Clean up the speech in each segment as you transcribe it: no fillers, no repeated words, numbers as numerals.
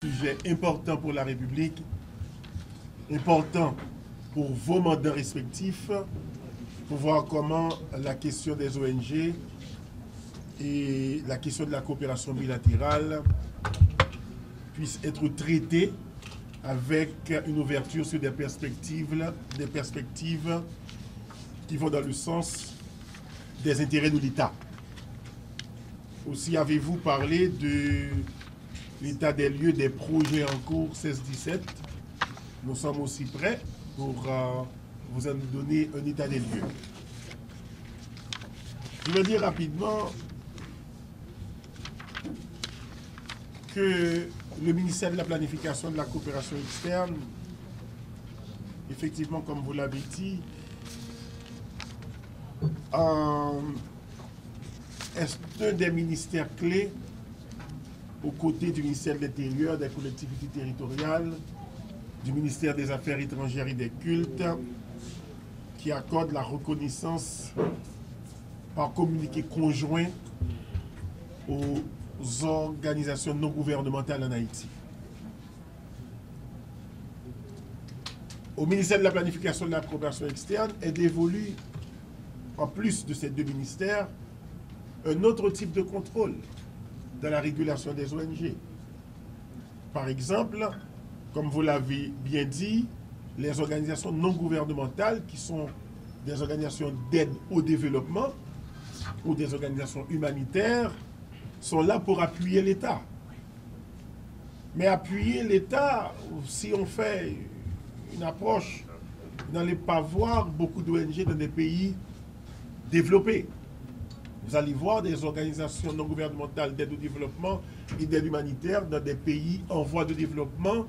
Sujet important pour la République, important pour vos mandats respectifs, pour voir comment la question des ONG et la question de la coopération bilatérale puissent être traitées avec une ouverture sur des perspectives qui vont dans le sens des intérêts de l'État. Aussi avez-vous parlé de l'état des lieux des projets en cours 16-17. Nous sommes aussi prêts pour vous en donner un état des lieux. Je veux dire rapidement que le ministère de la Planification et de la Coopération externe, effectivement, comme vous l'avez dit, est un des ministères clés aux côtés du ministère de l'Intérieur, des collectivités territoriales, du ministère des Affaires étrangères et des cultes, qui accorde la reconnaissance par communiqué conjoint aux organisations non gouvernementales en Haïti. Au ministère de la Planification et de la Coopération externe est dévolu, en plus de ces deux ministères, un autre type de contrôle dans la régulation des ONG. Par exemple, comme vous l'avez bien dit, les organisations non gouvernementales qui sont des organisations d'aide au développement ou des organisations humanitaires sont là pour appuyer l'État. Mais appuyer l'État, si on fait une approche, vous n'allez pas voir beaucoup d'ONG dans des pays développés. Vous allez voir des organisations non gouvernementales d'aide au développement et d'aide humanitaire dans des pays en voie de développement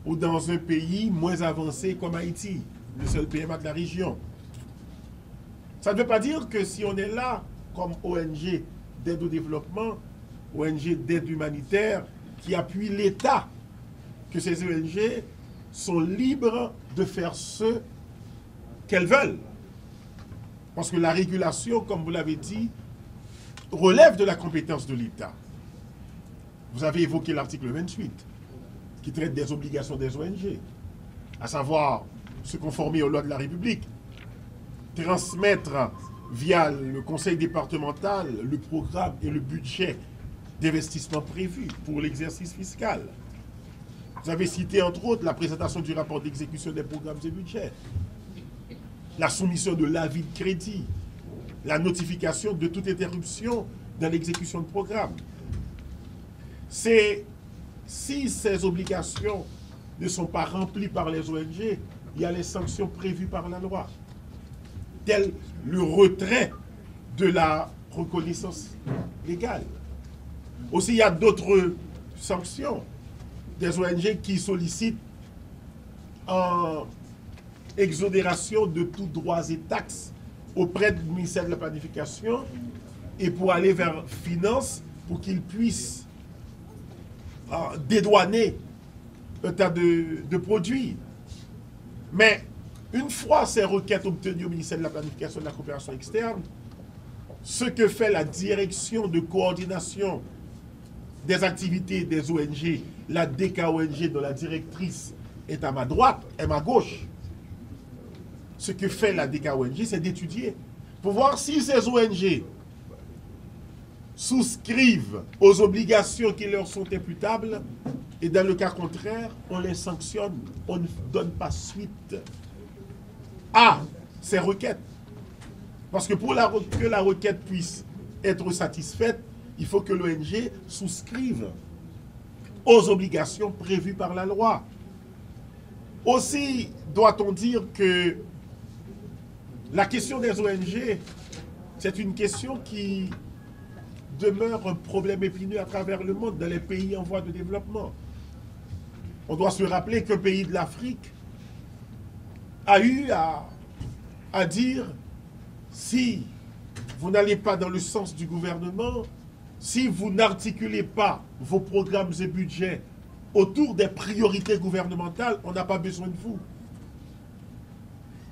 ou dans un pays moins avancé comme Haïti, le seul PMA de la région. Ça ne veut pas dire que si on est là comme ONG d'aide au développement, ONG d'aide humanitaire qui appuie l'État, que ces ONG sont libres de faire ce qu'elles veulent. Parce que la régulation, comme vous l'avez dit, relève de la compétence de l'État. Vous avez évoqué l'article 28, qui traite des obligations des ONG, à savoir se conformer aux lois de la République, transmettre via le conseil départemental le programme et le budget d'investissement prévu pour l'exercice fiscal. Vous avez cité entre autres la présentation du rapport d'exécution des programmes et budgets, la soumission de l'avis de crédit, la notification de toute interruption dans l'exécution de programme. Si ces obligations ne sont pas remplies par les ONG, il y a les sanctions prévues par la loi, tel le retrait de la reconnaissance légale. Aussi, il y a d'autres sanctions des ONG qui sollicitent en exonération de tous droits et taxes auprès du ministère de la Planification et pour aller vers Finance pour qu'ils puissent dédouaner un tas de produits. Mais une fois ces requêtes obtenues au ministère de la Planification et de la Coopération externe, ce que fait la direction de coordination des activités des ONG, la DKONG dont la directrice est à ma droite et à ma gauche, ce que fait la DKONG, c'est d'étudier pour voir si ces ONG souscrivent aux obligations qui leur sont imputables et dans le cas contraire, on les sanctionne, on ne donne pas suite à ces requêtes. Parce que pour que la requête puisse être satisfaite, il faut que l'ONG souscrive aux obligations prévues par la loi. Aussi, doit-on dire que la question des ONG, c'est une question qui demeure un problème épineux à travers le monde, dans les pays en voie de développement. On doit se rappeler qu'un pays de l'Afrique a eu à dire, si vous n'allez pas dans le sens du gouvernement, si vous n'articulez pas vos programmes et budgets autour des priorités gouvernementales, on n'a pas besoin de vous.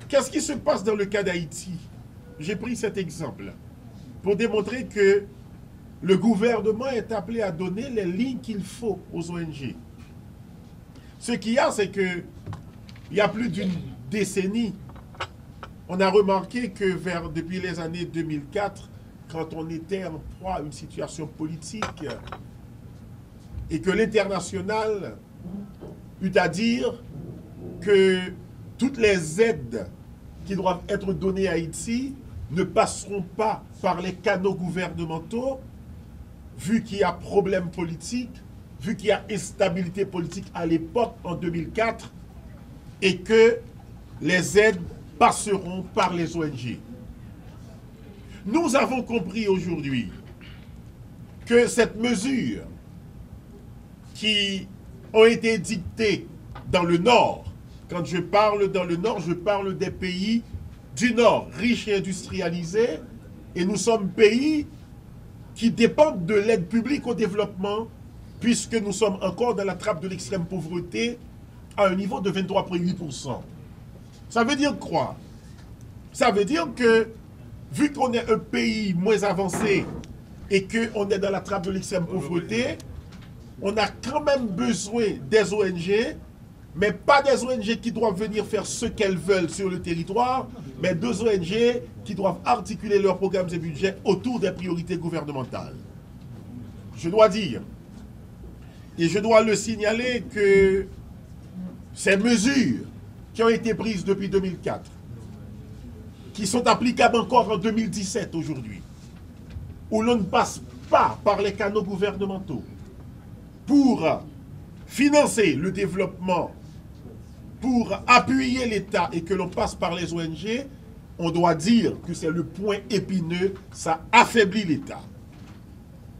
Qu'est-ce qui se passe dans le cas d'Haïti? J'ai pris cet exemple pour démontrer que le gouvernement est appelé à donner les lignes qu'il faut aux ONG. Ce qu'il y a, c'est que il y a plus d'une décennie, on a remarqué que depuis les années 2004, quand on était en proie à une situation politique et que l'international eut à dire que toutes les aides qui doivent être données à Haïti ne passeront pas par les canaux gouvernementaux, vu qu'il y a problème politique, vu qu'il y a instabilité politique à l'époque, en 2004, et que les aides passeront par les ONG. Nous avons compris aujourd'hui que cette mesure qui ont été dictées dans le Nord, quand je parle dans le Nord, je parle des pays du Nord, riches et industrialisés, et nous sommes pays qui dépendent de l'aide publique au développement, puisque nous sommes encore dans la trappe de l'extrême pauvreté à un niveau de 23,8%. Ça veut dire quoi? Ça veut dire que, vu qu'on est un pays moins avancé et qu'on est dans la trappe de l'extrême pauvreté, on a quand même besoin des ONG, mais pas des ONG qui doivent venir faire ce qu'elles veulent sur le territoire, mais deux ONG qui doivent articuler leurs programmes et budgets autour des priorités gouvernementales. Je dois dire, et je dois le signaler, que ces mesures qui ont été prises depuis 2004, qui sont applicables encore en 2017 aujourd'hui, où l'on ne passe pas par les canaux gouvernementaux pour financer le développement, pour appuyer l'État et que l'on passe par les ONG, on doit dire que c'est le point épineux, ça affaiblit l'État.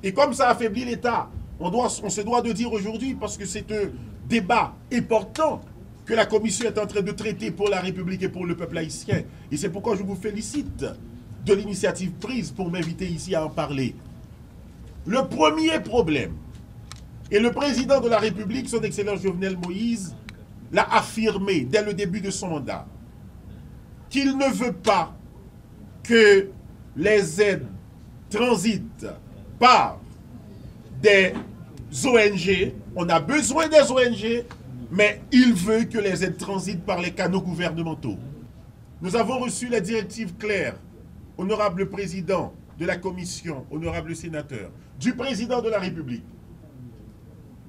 Et comme ça affaiblit l'État, on se doit de dire aujourd'hui, parce que c'est un débat important que la Commission est en train de traiter pour la République et pour le peuple haïtien. Et c'est pourquoi je vous félicite de l'initiative prise pour m'inviter ici à en parler. Le premier problème, et le président de la République, son Excellence Jovenel Moïse, l'a affirmé dès le début de son mandat, qu'il ne veut pas que les aides transitent par des ONG. On a besoin des ONG, mais il veut que les aides transitent par les canaux gouvernementaux. Nous avons reçu la directive claire, honorable président de la commission, honorable sénateur, du président de la République,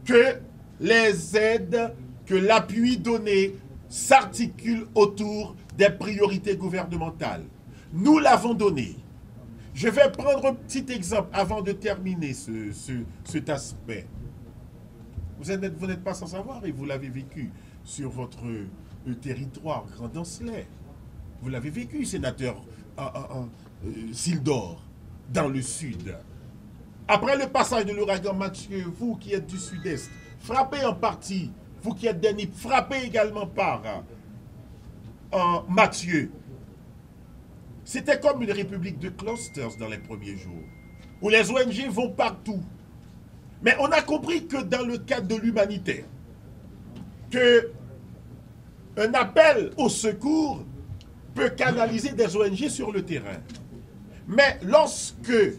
que les aides, que l'appui donné s'articule autour des priorités gouvernementales. Nous l'avons donné. Je vais prendre un petit exemple avant de terminer cet aspect. Vous n'êtes pas sans savoir, et vous l'avez vécu sur votre territoire, Grand Ancelet. Vous l'avez vécu, sénateur Sildor, dans le sud. Après le passage de l'ouragan Mathieu, vous qui êtes du sud-est, frappé en partie, vous qui êtes d'Enip, frappé également par Mathieu. C'était comme une république de clusters dans les premiers jours, où les ONG vont partout. Mais on a compris que dans le cadre de l'humanitaire, qu'un appel au secours peut canaliser des ONG sur le terrain. Mais lorsque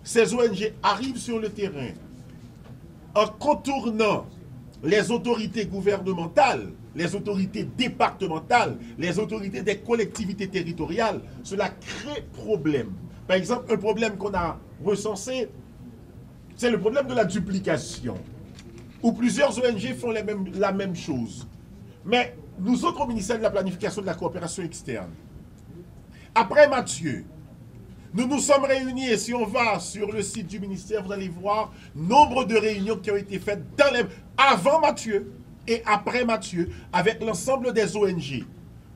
ces ONG arrivent sur le terrain en contournant les autorités gouvernementales, les autorités départementales, les autorités des collectivités territoriales, cela crée problème. Par exemple, un problème qu'on a recensé, c'est le problème de la duplication, où plusieurs ONG font la même chose. Mais nous autres, au ministère de la Planification et de la Coopération externe, après Mathieu, nous nous sommes réunis, et si on va sur le site du ministère, vous allez voir nombre de réunions qui ont été faites avant Mathieu et après Mathieu, avec l'ensemble des ONG,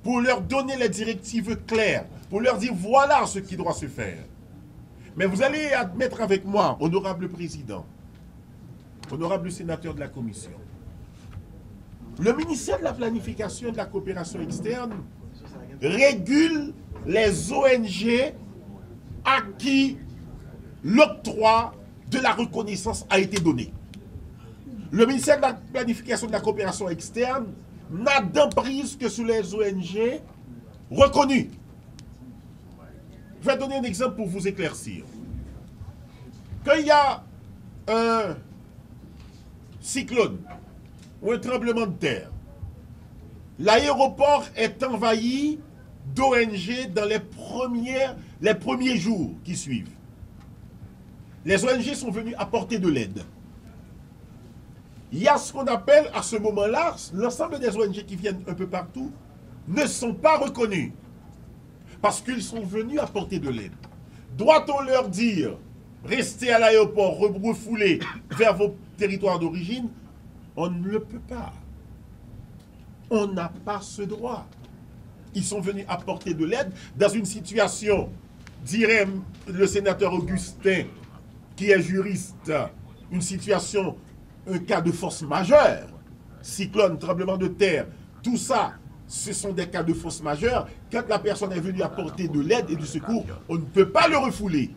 pour leur donner les directives claires, pour leur dire voilà ce qui doit se faire. Mais vous allez admettre avec moi, honorable président, honorable sénateur de la commission, le ministère de la Planification et de la Coopération externe régule les ONG à qui l'octroi de la reconnaissance a été donné. Le ministère de la Planification et de la Coopération externe n'a d'emprise que sur les ONG reconnues. Je vais donner un exemple pour vous éclaircir. Quand il y a un cyclone ou un tremblement de terre, l'aéroport est envahi d'ONG dans les premiers jours qui suivent. Les ONG sont venus apporter de l'aide. Il y a ce qu'on appelle à ce moment-là, l'ensemble des ONG qui viennent un peu partout ne sont pas reconnus parce qu'ils sont venus apporter de l'aide. Doit-on leur dire, restez à l'aéroport, refoulez vers vos territoires d'origine? On ne le peut pas. On n'a pas ce droit. Ils sont venus apporter de l'aide dans une situation, dirait le sénateur Augustin, qui est juriste, une situation, un cas de force majeure, cyclone, tremblement de terre, tout ça, ce sont des cas de force majeure. Quand la personne est venue apporter de l'aide et du secours, on ne peut pas le refouler.